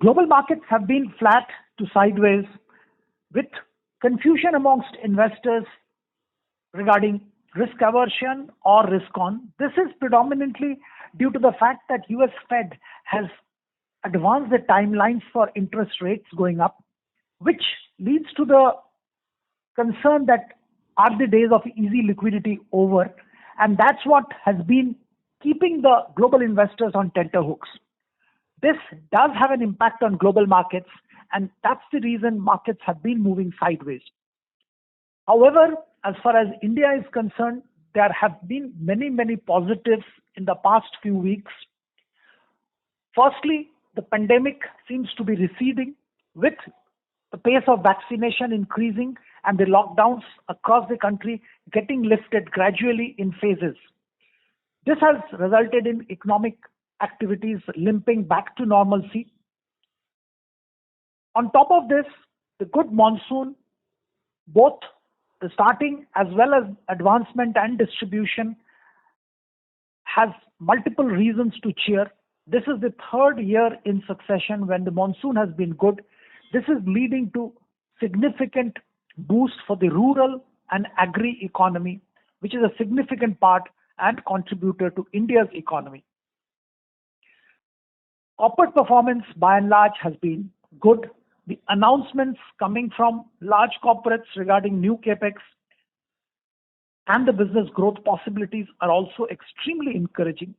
Global markets have been flat to sideways with confusion amongst investors regarding risk aversion or risk on. This is predominantly due to the fact that US Fed has advanced the timelines for interest rates going up, which leads to the concern that are the days of easy liquidity over? And that's what has been keeping the global investors on tenterhooks. This does have an impact on global markets, and that's the reason markets have been moving sideways. However, as far as India is concerned, there have been many positives in the past few weeks. Firstly, the pandemic seems to be receding with the pace of vaccination increasing and the lockdowns across the country getting lifted gradually in phases. This has resulted in economic activities limping back to normalcy. On top of this, the good monsoon, both the starting as well as advancement and distribution, has multiple reasons to cheer. This is the third year in succession when the monsoon has been good. This is leading to significant boost for the rural and agri economy, which is a significant part and contributor to India's economy. Corporate performance by and large has been good. The announcements coming from large corporates regarding new capex and the business growth possibilities are also extremely encouraging.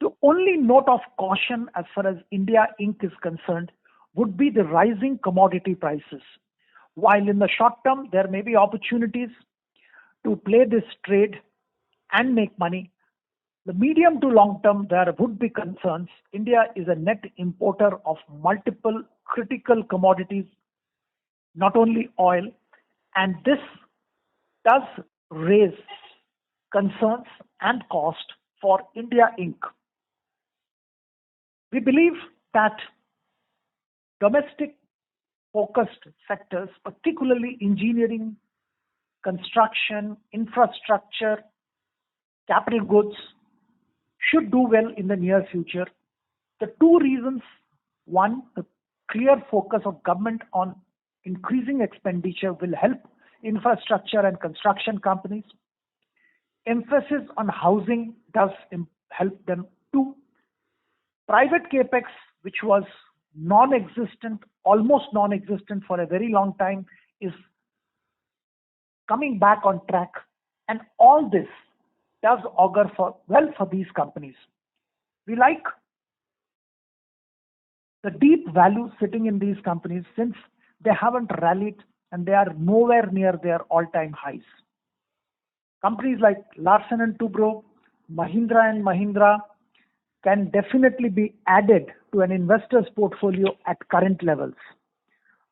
The only note of caution as far as India Inc. is concerned would be the rising commodity prices. While in the short term, there may be opportunities to play this trade and make money, the medium to long term, there would be concerns. India is a net importer of multiple critical commodities, not only oil, and this does raise concerns and cost for India Inc. We believe that domestic focused sectors, particularly engineering, construction, infrastructure, capital goods, should do well in the near future. The two reasons: one, the clear focus of government on increasing expenditure will help infrastructure and construction companies. Emphasis on housing does help them too. Private capex, which was non-existent, almost non-existent for a very long time, is coming back on track, and all this does augur well for these companies. We like the deep value sitting in these companies since they haven't rallied and they are nowhere near their all-time highs. Companies like Larsen & Toubro, Mahindra & Mahindra can definitely be added to an investor's portfolio at current levels.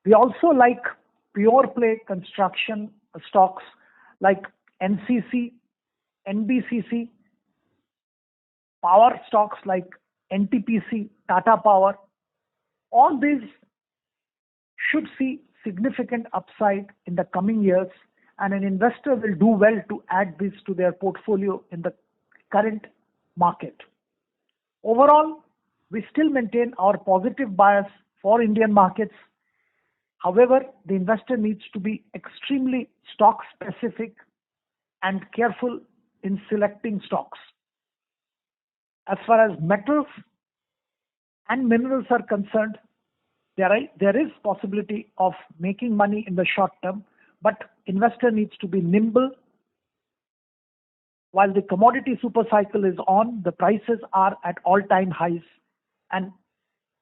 We also like pure play construction stocks like NCC, NBCC, power stocks like NTPC, Tata Power. All these should see significant upside in the coming years, and an investor will do well to add this to their portfolio in the current market. Overall, we still maintain our positive bias for Indian markets. However, the investor needs to be extremely stock specific and careful in selecting stocks. As far as metals and minerals are concerned, there is possibility of making money in the short term, but investor needs to be nimble. While the commodity super cycle is on, the prices are at all-time highs, and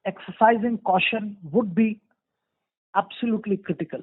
exercising caution would be absolutely critical.